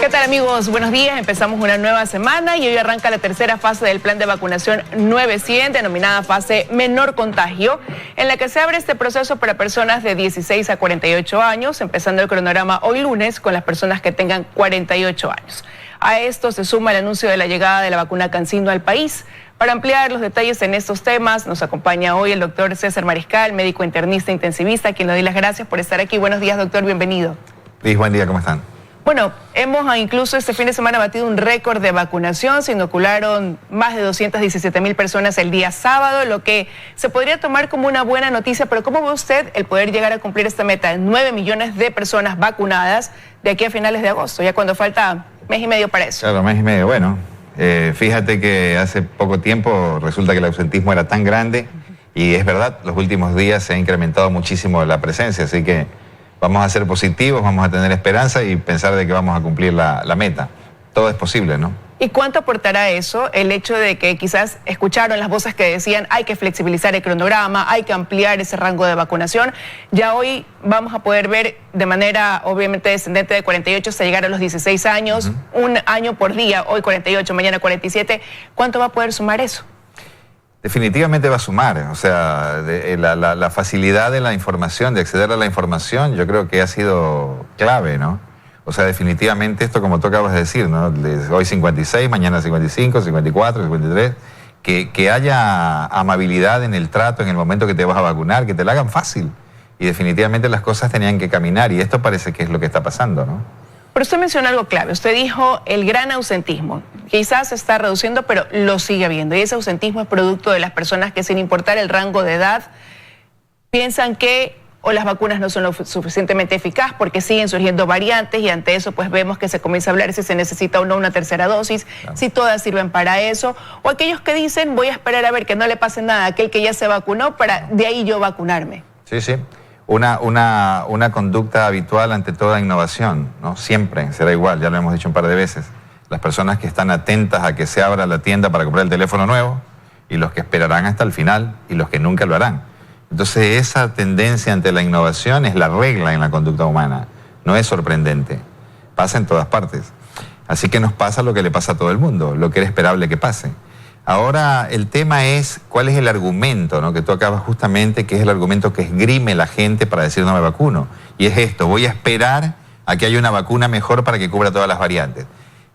¿Qué tal, amigos? Buenos días. Empezamos una nueva semana y hoy arranca la tercera fase del plan de vacunación 900, denominada fase menor contagio, en la que se abre este proceso para personas de 16 a 48 años, empezando el cronograma hoy lunes con las personas que tengan 48 años. A esto se suma el anuncio de la llegada de la vacuna CanSino al país. Para ampliar los detalles en estos temas, nos acompaña hoy el doctor César Mariscal, médico internista intensivista, a quien le doy las gracias por estar aquí. Buenos días, doctor, bienvenido. Luis, buen día, ¿cómo están? Bueno, hemos incluso este fin de semana batido un récord de vacunación. Se inocularon más de 217,000 personas el día sábado, lo que se podría tomar como una buena noticia. Pero ¿cómo ve usted el poder llegar a cumplir esta meta de 9 millones de personas vacunadas de aquí a finales de agosto, ya cuando falta mes y medio para eso? Claro, mes y medio. Bueno, fíjate que hace poco tiempo resulta que el ausentismo era tan grande y es verdad, los últimos días se ha incrementado muchísimo la presencia, así que vamos a ser positivos, vamos a tener esperanza y pensar de que vamos a cumplir la meta. Todo es posible, ¿no? ¿Y cuánto aportará eso, el hecho de que quizás escucharon las voces que decían hay que flexibilizar el cronograma, hay que ampliar ese rango de vacunación? Ya hoy vamos a poder ver de manera obviamente descendente de 48 hasta llegar a los 16 años, un año por día, hoy 48, mañana 47. ¿Cuánto va a poder sumar eso? Definitivamente va a sumar, o sea, la facilidad de la información, de acceder a la información, yo creo que ha sido clave, ¿no? O sea, definitivamente esto, como tú acabas de decir, ¿no? Hoy 56, mañana 55, 54, 53, que haya amabilidad en el trato, en el momento que te vas a vacunar, que te la hagan fácil. Y definitivamente las cosas tenían que caminar y esto parece que es lo que está pasando, ¿no? Pero usted mencionó algo clave, usted dijo el gran ausentismo, quizás se está reduciendo, pero lo sigue habiendo. Y ese ausentismo es producto de las personas que, sin importar el rango de edad, piensan que o las vacunas no son lo suficientemente eficaces porque siguen surgiendo variantes, y ante eso pues vemos que se comienza a hablar si se necesita o no una tercera dosis, claro, si todas sirven para eso, o aquellos que dicen voy a esperar a ver que no le pase nada a aquel que ya se vacunó para de ahí yo vacunarme. Sí, sí. Una conducta habitual ante toda innovación, ¿no? Siempre será igual, ya lo hemos dicho un par de veces. Las personas que están atentas a que se abra la tienda para comprar el teléfono nuevo y los que esperarán hasta el final y los que nunca lo harán. Entonces esa tendencia ante la innovación es la regla en la conducta humana, no es sorprendente, pasa en todas partes. Así que nos pasa lo que le pasa a todo el mundo, lo que era esperable que pase. Ahora el tema es cuál es el argumento, ¿no? Que tú acabas justamente, que es el argumento que esgrime la gente para decir no me vacuno. Y es esto, voy a esperar a que haya una vacuna mejor para que cubra todas las variantes.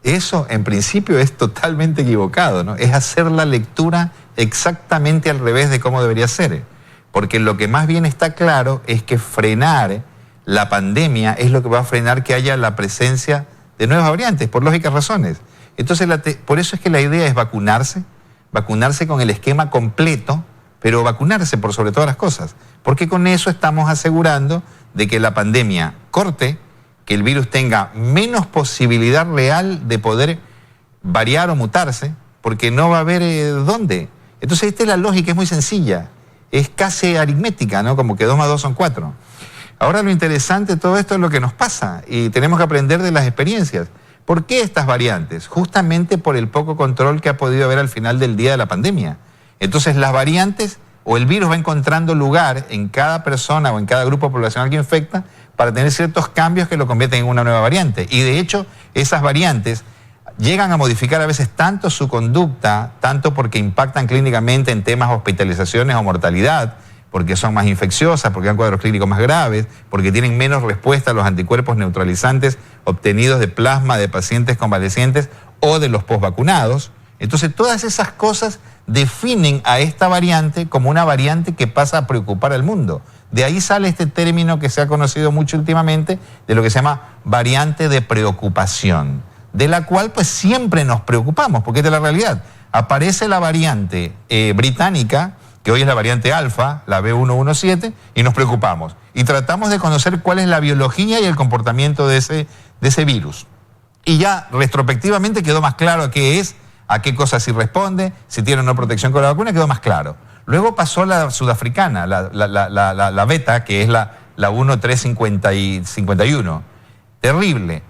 Eso en principio es totalmente equivocado, ¿no? Es hacer la lectura exactamente al revés de cómo debería ser. Porque lo que más bien está claro es que frenar la pandemia es lo que va a frenar que haya la presencia de nuevas variantes, por lógicas razones. Entonces por eso es que la idea es vacunarse con el esquema completo, pero vacunarse por sobre todas las cosas, porque con eso estamos asegurando de que la pandemia corte, que el virus tenga menos posibilidad real de poder variar o mutarse, porque no va a haber dónde. Entonces esta es la lógica, es muy sencilla, es casi aritmética, ¿no? Como que 2 más 2 son 4. Ahora lo interesante de todo esto es lo que nos pasa y tenemos que aprender de las experiencias. ¿Por qué estas variantes? Justamente por el poco control que ha podido haber al final del día de la pandemia. Entonces las variantes o el virus va encontrando lugar en cada persona o en cada grupo poblacional que infecta para tener ciertos cambios que lo convierten en una nueva variante. Y de hecho esas variantes llegan a modificar a veces tanto su conducta, tanto porque impactan clínicamente en temas de hospitalizaciones o mortalidad, porque son más infecciosas, porque dan cuadros clínicos más graves, porque tienen menos respuesta a los anticuerpos neutralizantes obtenidos de plasma de pacientes convalecientes o de los posvacunados. Entonces todas esas cosas definen a esta variante como una variante que pasa a preocupar al mundo. De ahí sale este término que se ha conocido mucho últimamente, de lo que se llama variante de preocupación, de la cual pues siempre nos preocupamos, porque esta es la realidad. Aparece la variante británica, que hoy es la variante alfa, la B117, y nos preocupamos. Y tratamos de conocer cuál es la biología y el comportamiento de ese virus. Y ya retrospectivamente quedó más claro qué es, a qué cosas sí responde, si tiene o no protección con la vacuna, quedó más claro. Luego pasó la sudafricana, la beta, que es la 1351. Terrible.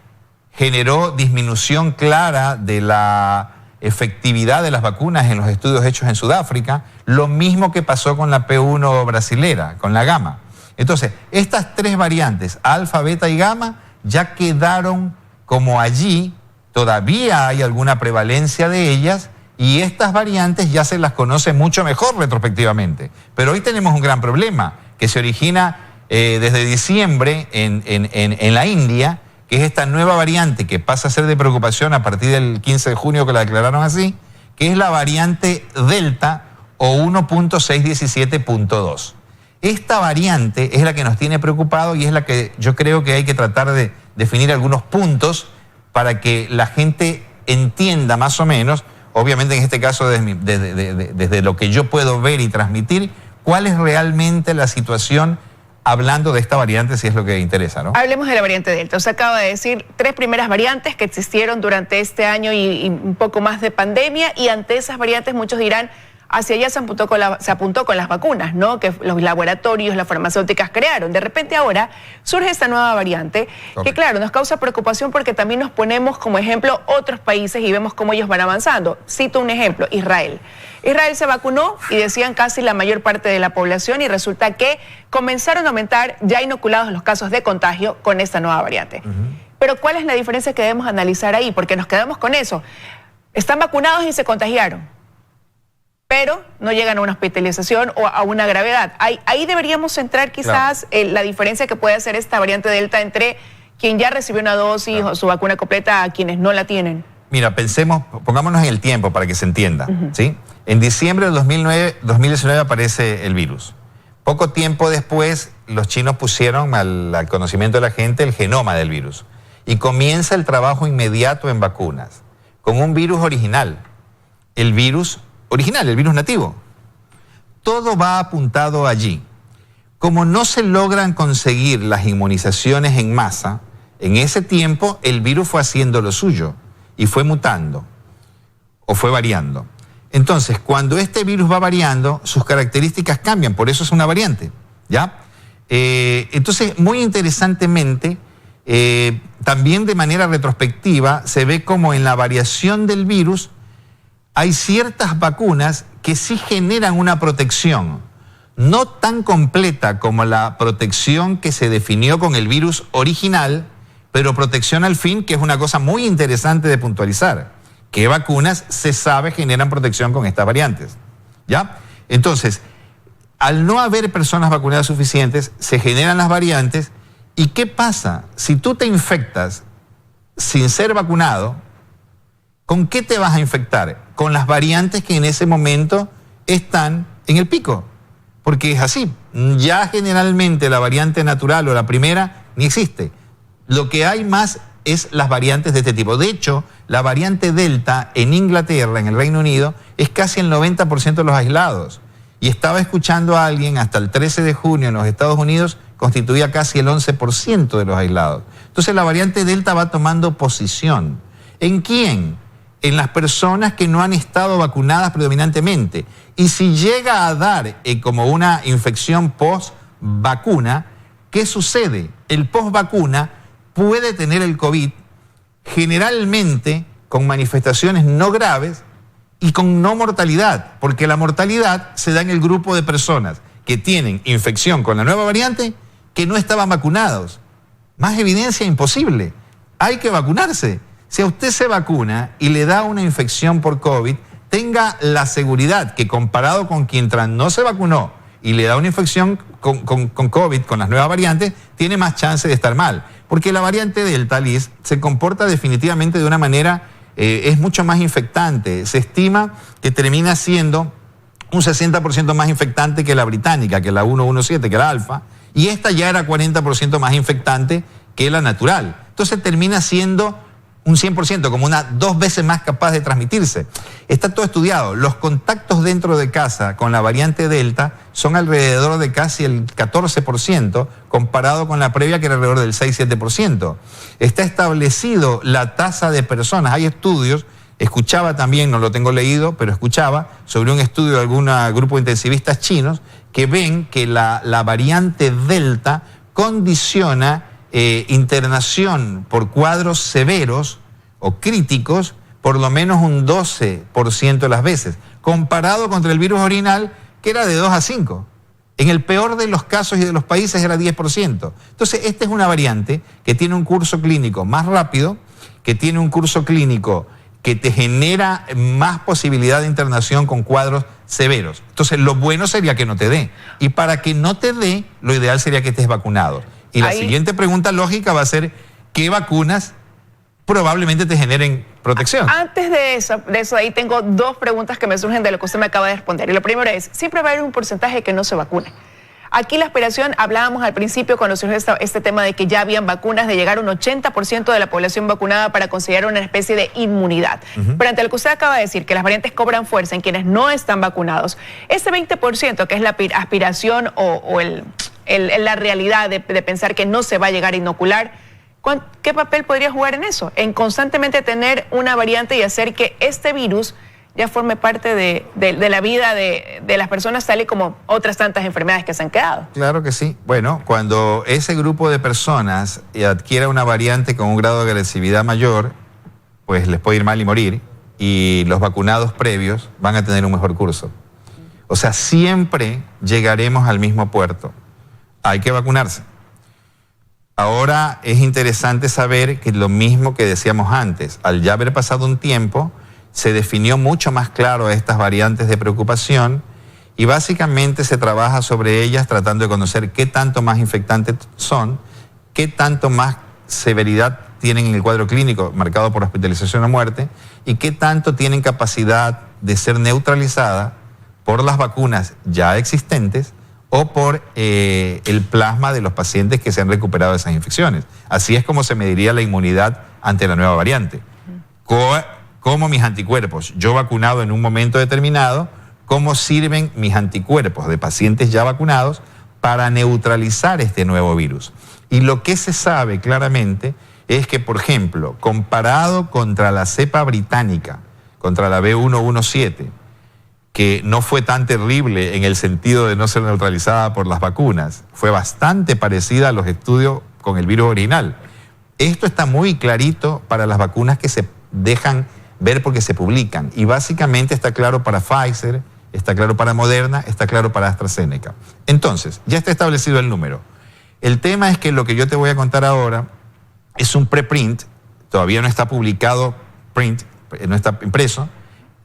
Generó disminución clara de la efectividad de las vacunas en los estudios hechos en Sudáfrica, lo mismo que pasó con la P1 brasilera, con la gamma. Entonces, estas tres variantes, alfa, beta y gamma, ya quedaron como allí todavía hay alguna prevalencia de ellas y estas variantes ya se las conoce mucho mejor retrospectivamente. Pero hoy tenemos un gran problema que se origina desde diciembre en la India, que es esta nueva variante que pasa a ser de preocupación a partir del 15 de junio que la declararon así, que es la variante Delta o 1.617.2. Esta variante es la que nos tiene preocupado y es la que yo creo que hay que tratar de definir algunos puntos para que la gente entienda más o menos, obviamente en este caso desde lo que yo puedo ver y transmitir, cuál es realmente la situación hablando de esta variante, si es lo que interesa, ¿no? Hablemos de la variante Delta. Usted acaba de decir 3 primeras variantes que existieron durante este año y un poco más de pandemia, y ante esas variantes muchos dirán, hacia allá se apuntó con las vacunas, ¿no? Que los laboratorios, las farmacéuticas crearon. De repente ahora surge esta nueva variante que, claro, nos causa preocupación porque también nos ponemos como ejemplo otros países y vemos cómo ellos van avanzando. Cito un ejemplo, Israel. Israel se vacunó y decían casi la mayor parte de la población, y resulta que comenzaron a aumentar ya inoculados los casos de contagio con esta nueva variante. Pero ¿cuál es la diferencia que debemos analizar ahí? Porque nos quedamos con eso. Están vacunados y se contagiaron, pero no llegan a una hospitalización o a una gravedad. Ahí deberíamos centrar quizás la diferencia que puede hacer esta variante Delta entre quien ya recibió una dosis o su vacuna completa a quienes no la tienen. Mira, pongámonos en el tiempo para que se entienda, ¿sí? En diciembre del 2019 aparece el virus. Poco tiempo después, los chinos pusieron al conocimiento de la gente el genoma del virus. Y comienza el trabajo inmediato en vacunas, con un virus original. El virus nativo. Todo va apuntado allí. Como no se logran conseguir las inmunizaciones en masa, en ese tiempo el virus fue haciendo lo suyo y fue mutando o fue variando. Entonces, cuando este virus va variando, sus características cambian, por eso es una variante, ¿ya? Entonces, muy interesantemente, también de manera retrospectiva, se ve como en la variación del virus hay ciertas vacunas que sí generan una protección, no tan completa como la protección que se definió con el virus original, pero protección al fin, que es una cosa muy interesante de puntualizar. ¿Qué vacunas se sabe generan protección con estas variantes? ¿Ya? Entonces, al no haber personas vacunadas suficientes, se generan las variantes. ¿Y qué pasa? Si tú te infectas sin ser vacunado, ¿con qué te vas a infectar? Con las variantes que en ese momento están en el pico. Porque es así. Ya generalmente la variante natural o la primera ni existe. Lo que hay más es las variantes de este tipo. De hecho, la variante Delta en Inglaterra, en el Reino Unido, es casi el 90% de los aislados. Y estaba escuchando a alguien, hasta el 13 de junio en los Estados Unidos, constituía casi el 11% de los aislados. Entonces la variante Delta va tomando posición. ¿En quién? En las personas que no han estado vacunadas predominantemente. Y si llega a dar como una infección post-vacuna, ¿qué sucede? El post-vacuna puede tener el COVID generalmente con manifestaciones no graves y con no mortalidad, porque la mortalidad se da en el grupo de personas que tienen infección con la nueva variante que no estaban vacunados. Más evidencia imposible. Hay que vacunarse. Si a usted se vacuna y le da una infección por COVID, tenga la seguridad que comparado con quien no se vacunó y le da una infección con COVID, con las nuevas variantes, tiene más chance de estar mal. Porque la variante Delta, Liz, se comporta definitivamente de una manera, es mucho más infectante. Se estima que termina siendo un 60% más infectante que la británica, que la 117, que la alfa, y esta ya era 40% más infectante que la natural. Entonces termina siendo un 100%, como 2 veces más capaz de transmitirse. Está todo estudiado. Los contactos dentro de casa con la variante Delta son alrededor de casi el 14%, comparado con la previa que era alrededor del 6-7%. Está establecido la tasa de personas. Hay estudios, escuchaba también, no lo tengo leído, pero escuchaba sobre un estudio de algún grupo de intensivistas chinos que ven que la variante Delta condiciona internación por cuadros severos o críticos por lo menos un 12% de las veces, comparado contra el virus original que era de 2 a 5. En el peor de los casos y de los países era 10%. Entonces, esta es una variante que tiene un curso clínico más rápido que tiene un curso clínico que te genera más posibilidad de internación con cuadros severos. Entonces, lo bueno sería que no te dé. Y para que no te dé, lo ideal sería que estés vacunado. Y la siguiente pregunta lógica va a ser, ¿qué vacunas probablemente te generen protección? Antes de eso, ahí tengo dos preguntas que me surgen de lo que usted me acaba de responder. Y lo primero es, siempre va a haber un porcentaje que no se vacune. Aquí la aspiración, hablábamos al principio cuando surgió este tema de que ya habían vacunas, de llegar a un 80% de la población vacunada para considerar una especie de inmunidad. Pero ante lo que usted acaba de decir, que las variantes cobran fuerza en quienes no están vacunados, ese 20% que es la aspiración o la realidad de pensar que no se va a llegar a inocular, ¿qué papel podría jugar en eso? En constantemente tener una variante y hacer que este virus ya forme parte de la vida de las personas, tal y como otras tantas enfermedades que se han quedado. Claro que sí. Bueno, cuando ese grupo de personas adquiera una variante con un grado de agresividad mayor, pues les puede ir mal y morir, y los vacunados previos van a tener un mejor curso. O sea, siempre llegaremos al mismo puerto. Hay que vacunarse. Ahora es interesante saber que lo mismo que decíamos antes, al ya haber pasado un tiempo, se definió mucho más claro estas variantes de preocupación y básicamente se trabaja sobre ellas tratando de conocer qué tanto más infectantes son, qué tanto más severidad tienen en el cuadro clínico marcado por hospitalización o muerte y qué tanto tienen capacidad de ser neutralizada por las vacunas ya existentes o por el plasma de los pacientes que se han recuperado de esas infecciones. Así es como se mediría la inmunidad ante la nueva variante. ¿Cómo mis anticuerpos, yo vacunado en un momento determinado, cómo sirven mis anticuerpos de pacientes ya vacunados para neutralizar este nuevo virus? Y lo que se sabe claramente es que, por ejemplo, comparado contra la cepa británica, contra la B117, que no fue tan terrible en el sentido de no ser neutralizada por las vacunas, fue bastante parecida a los estudios con el virus original. Esto está muy clarito para las vacunas que se dejan ver porque se publican, y básicamente está claro para Pfizer, está claro para Moderna, está claro para AstraZeneca. Entonces, ya está establecido el número. El tema es que lo que yo te voy a contar ahora es un preprint, todavía no está publicado, no está impreso,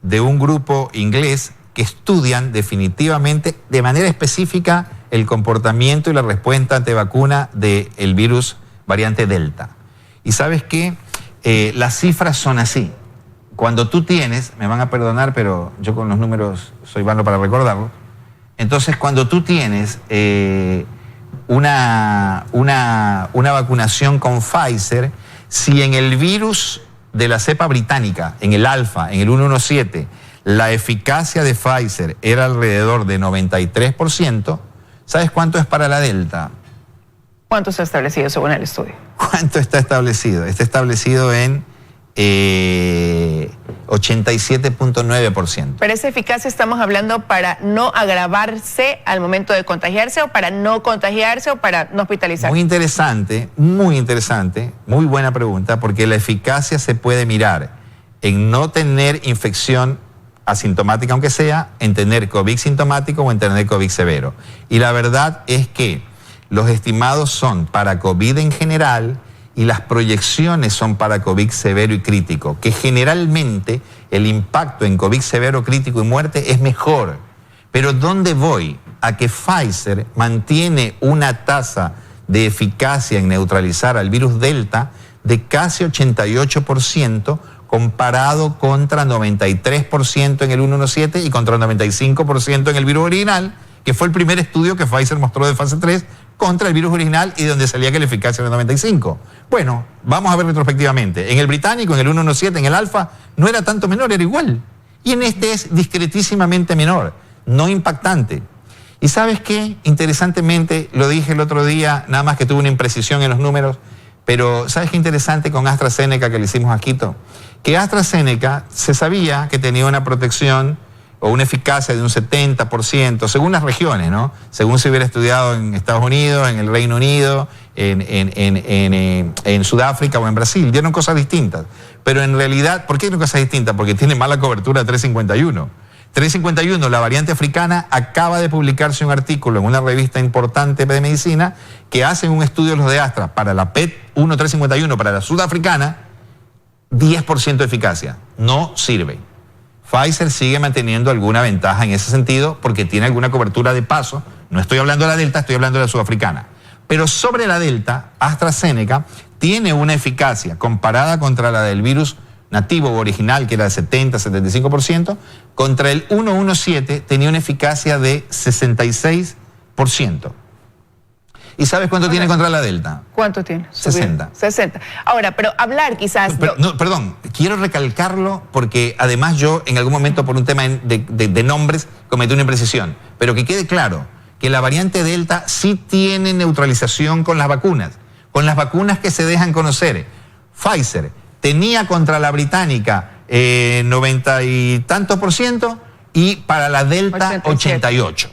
de un grupo inglés que estudian definitivamente, de manera específica, el comportamiento y la respuesta ante vacuna del virus variante Delta. Y ¿sabes qué? Las cifras son así. Cuando tú tienes, me van a perdonar, pero yo con los números soy malo para recordarlo. Entonces, cuando tú tienes una vacunación con Pfizer, si en el virus de la cepa británica, en el alfa, en el 117, la eficacia de Pfizer era alrededor de 93%, ¿sabes cuánto es para la Delta? ¿Cuánto se ha establecido según el estudio? ¿Cuánto está establecido? Está establecido en 87.9%. Pero esa eficacia estamos hablando para no agravarse al momento de contagiarse, o para no contagiarse, o para no hospitalizarse. Muy interesante, muy buena pregunta, porque la eficacia se puede mirar en no tener infección asintomática, aunque sea, en tener COVID sintomático o en tener COVID severo. Y la verdad es que los estimados son para COVID en general y las proyecciones son para COVID severo y crítico, que generalmente el impacto en COVID severo, crítico y muerte es mejor. Pero ¿dónde voy? A que Pfizer mantiene una tasa de eficacia en neutralizar al virus Delta de casi 88%, comparado contra 93% en el 117 y contra 95% en el virus original, que fue el primer estudio que Pfizer mostró de fase 3 contra el virus original y donde salía que la eficacia era 95. Bueno, vamos a ver retrospectivamente. En el británico, en el 117, en el alfa, no era tanto menor, era igual. Y en este es discretísimamente menor, no impactante. ¿Y sabes qué? Interesantemente, lo dije el otro día, nada más que tuve una imprecisión en los números, pero ¿sabes qué interesante con AstraZeneca que le hicimos a Quito? Que AstraZeneca se sabía que tenía una protección o una eficacia de un 70%, según las regiones, ¿no? Según se hubiera estudiado en Estados Unidos, en el Reino Unido, en Sudáfrica o en Brasil. Dieron cosas distintas. Pero en realidad, ¿por qué dieron cosas distintas? Porque tiene mala cobertura 351. 351, la variante africana, acaba de publicarse un artículo en una revista importante de medicina que hacen un estudio los de Astra para la PET 1351, para la sudafricana, 10% de eficacia. No sirve. Pfizer sigue manteniendo alguna ventaja en ese sentido porque tiene alguna cobertura de paso. No estoy hablando de la Delta, estoy hablando de la sudafricana. Pero sobre la Delta, AstraZeneca tiene una eficacia comparada contra la del virus nativo o original, que era de 70-75%, contra el 117 tenía una eficacia de 66%. ¿Y sabes cuánto tiene contra la Delta? ¿Cuánto tiene? 60. 60. Ahora, pero hablar quizás... Perdón, quiero recalcarlo porque además yo en algún momento por un tema de nombres cometí una imprecisión. Pero que quede claro que la variante Delta sí tiene neutralización con las vacunas que se dejan conocer. Pfizer tenía contra la británica 90 y tantos % y para la Delta 88%.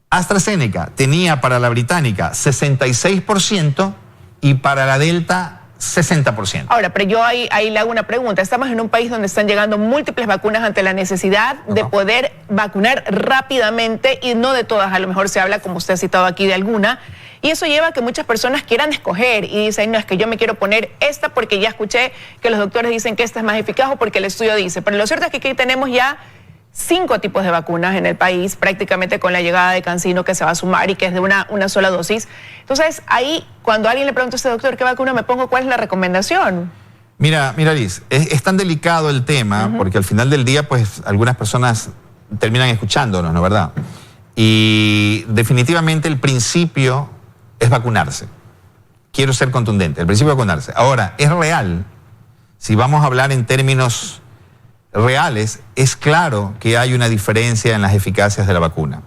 AstraZeneca tenía para la británica 66% y para la Delta 60%. Ahora, pero yo ahí le hago una pregunta. Estamos en un país donde están llegando múltiples vacunas ante la necesidad de poder vacunar rápidamente y no de todas. A lo mejor se habla, como usted ha citado aquí, de alguna. Y eso lleva a que muchas personas quieran escoger y dicen, no, es que yo me quiero poner esta porque ya escuché que los doctores dicen que esta es más eficaz o porque el estudio dice. Pero lo cierto es que aquí tenemos ya 5 tipos de vacunas en el país, prácticamente con la llegada de CanSino que se va a sumar y que es de una sola dosis. Entonces, ahí, cuando alguien le pregunta a este doctor qué vacuna me pongo, ¿cuál es la recomendación? Mira, Liz, es tan delicado el tema, porque al final del día, pues, algunas personas terminan escuchándonos, ¿no es verdad? Y definitivamente el principio es vacunarse. Quiero ser contundente, el principio es vacunarse. Ahora, es real, si vamos a hablar en términos reales, es claro que hay una diferencia en las eficacias de la vacuna.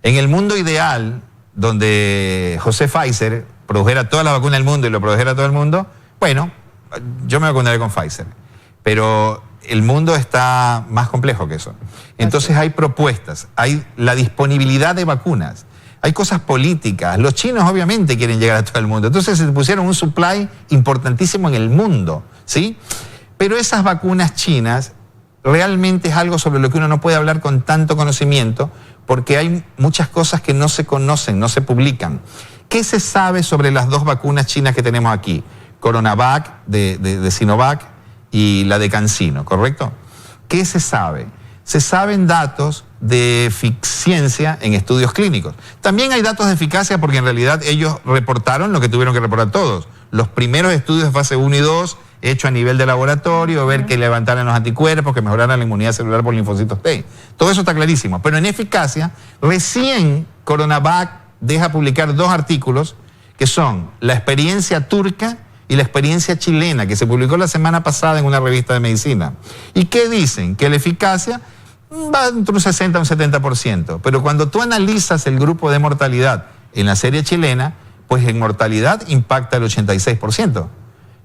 En el mundo ideal, donde José Pfizer produjera toda la vacuna del mundo y lo produjera a todo el mundo, bueno, yo me vacunaré con Pfizer. Pero el mundo está más complejo que eso. Entonces hay propuestas, hay la disponibilidad de vacunas, hay cosas políticas. Los chinos obviamente quieren llegar a todo el mundo. Entonces se pusieron un supply importantísimo en el mundo, ¿sí? Pero esas vacunas chinas realmente es algo sobre lo que uno no puede hablar con tanto conocimiento porque hay muchas cosas que no se conocen, no se publican. ¿Qué se sabe sobre las 2 vacunas chinas que tenemos aquí? Coronavac de Sinovac y la de CanSino, ¿correcto? ¿Qué se sabe? Se saben datos de eficiencia en estudios clínicos. También hay datos de eficacia porque en realidad ellos reportaron lo que tuvieron que reportar todos. Los primeros estudios de fase 1 y 2 hecho a nivel de laboratorio, ver que levantaran los anticuerpos, que mejoraran la inmunidad celular por linfocitos T. Todo eso está clarísimo. Pero en eficacia, recién Coronavac deja publicar 2 artículos que son la experiencia turca y la experiencia chilena, que se publicó la semana pasada en una revista de medicina. ¿Y qué dicen? Que la eficacia va entre un 60 y un 70%. Pero cuando tú analizas el grupo de mortalidad en la serie chilena, pues en mortalidad impacta el 86%.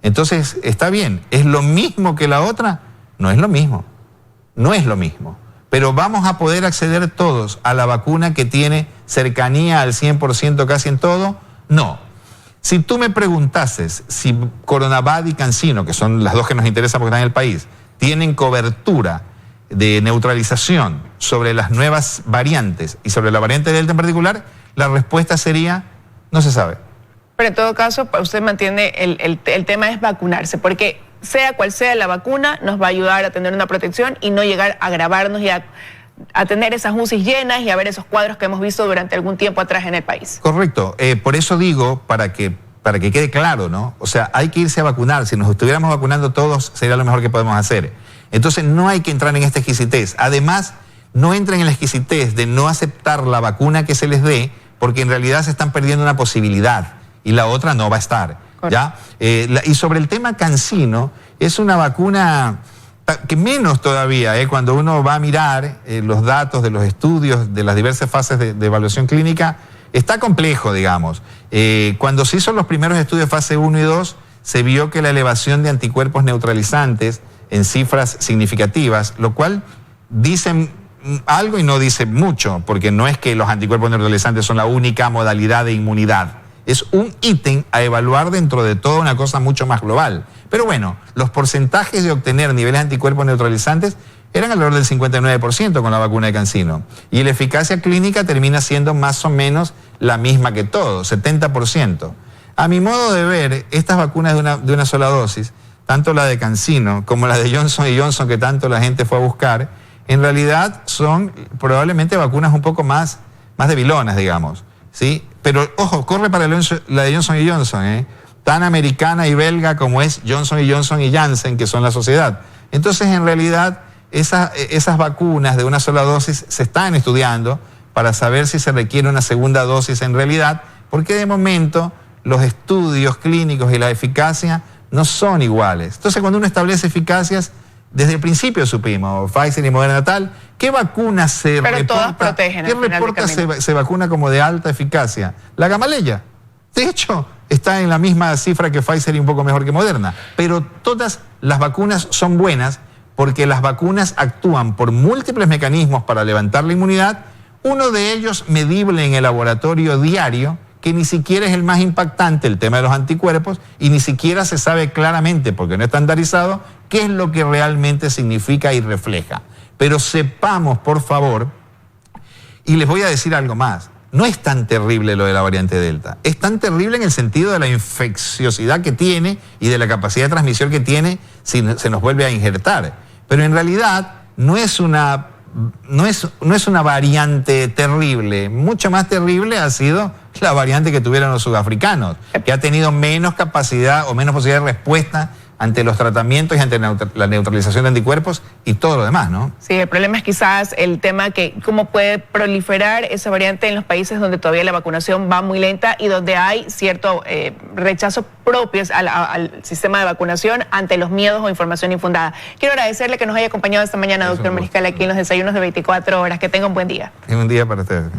Entonces, está bien, ¿es lo mismo que la otra? No es lo mismo, no es lo mismo. Pero vamos a poder acceder todos a la vacuna que tiene cercanía al 100% casi en todo. No. Si tú me preguntases si Coronavac y CanSino, que son las 2 que nos interesan porque están en el país, tienen cobertura de neutralización sobre las nuevas variantes y sobre la variante Delta en particular, la respuesta sería, no se sabe. Pero en todo caso, usted mantiene el tema es vacunarse, porque sea cual sea la vacuna, nos va a ayudar a tener una protección y no llegar a agravarnos y a tener esas UCIs llenas y a ver esos cuadros que hemos visto durante algún tiempo atrás en el país. Correcto. Por eso digo, para que quede claro, ¿no? O sea, hay que irse a vacunar. Si nos estuviéramos vacunando todos, sería lo mejor que podemos hacer. Entonces, no hay que entrar en esta exquisitez. Además, no entren en la exquisitez de no aceptar la vacuna que se les dé, porque en realidad se están perdiendo una posibilidad. Y la otra no va a estar, ¿ya? Y sobre el tema CanSino, es una vacuna que menos todavía, cuando uno va a mirar los datos de los estudios de las diversas fases de evaluación clínica, está complejo, digamos. Cuando se hizo los primeros estudios de fase 1 y 2, se vio que la elevación de anticuerpos neutralizantes en cifras significativas, lo cual dicen algo y no dice mucho, porque no es que los anticuerpos neutralizantes son la única modalidad de inmunidad. Es un ítem a evaluar dentro de toda una cosa mucho más global. Pero bueno, los porcentajes de obtener niveles de anticuerpos neutralizantes eran alrededor del 59% con la vacuna de CanSino. Y la eficacia clínica termina siendo más o menos la misma que todo, 70%. A mi modo de ver, estas vacunas de una sola dosis tanto la de CanSino como la de Johnson & Johnson, que tanto la gente fue a buscar, en realidad son probablemente vacunas un poco más debilonas, digamos, ¿sí? Pero, ojo, corre para la de Johnson & Johnson, ¿eh? Tan americana y belga como es Johnson & Johnson y Janssen, que son la sociedad. Entonces, en realidad, esas vacunas de una sola dosis se están estudiando para saber si se requiere una segunda dosis en realidad, porque de momento los estudios clínicos y la eficacia no son iguales. Entonces, cuando uno establece eficacias, desde el principio supimos, Pfizer y Moderna tal, ¿qué vacuna se Pero reporta? todas protegen. ¿Qué reporta se vacuna como de alta eficacia? La gamaleya. De hecho, está en la misma cifra que Pfizer y un poco mejor que Moderna. Pero todas las vacunas son buenas porque las vacunas actúan por múltiples mecanismos para levantar la inmunidad, uno de ellos medible en el laboratorio diario, que ni siquiera es el más impactante, el tema de los anticuerpos, y ni siquiera se sabe claramente, porque no es estandarizado, qué es lo que realmente significa y refleja. Pero sepamos, por favor, y les voy a decir algo más, no es tan terrible lo de la variante Delta, es tan terrible en el sentido de la infecciosidad que tiene y de la capacidad de transmisión que tiene si se nos vuelve a injertar. Pero en realidad no es una variante terrible, mucho más terrible ha sido la variante que tuvieron los sudafricanos, que ha tenido menos capacidad o menos posibilidad de respuesta ante los tratamientos y ante la neutralización de anticuerpos y todo lo demás, ¿no? Sí, el problema es quizás el tema que cómo puede proliferar esa variante en los países donde todavía la vacunación va muy lenta y donde hay cierto rechazo propios al sistema de vacunación ante los miedos o información infundada. Quiero agradecerle que nos haya acompañado esta mañana, doctor Mariscal, aquí en los desayunos de 24 horas. Que tenga un buen día. Un día para ustedes.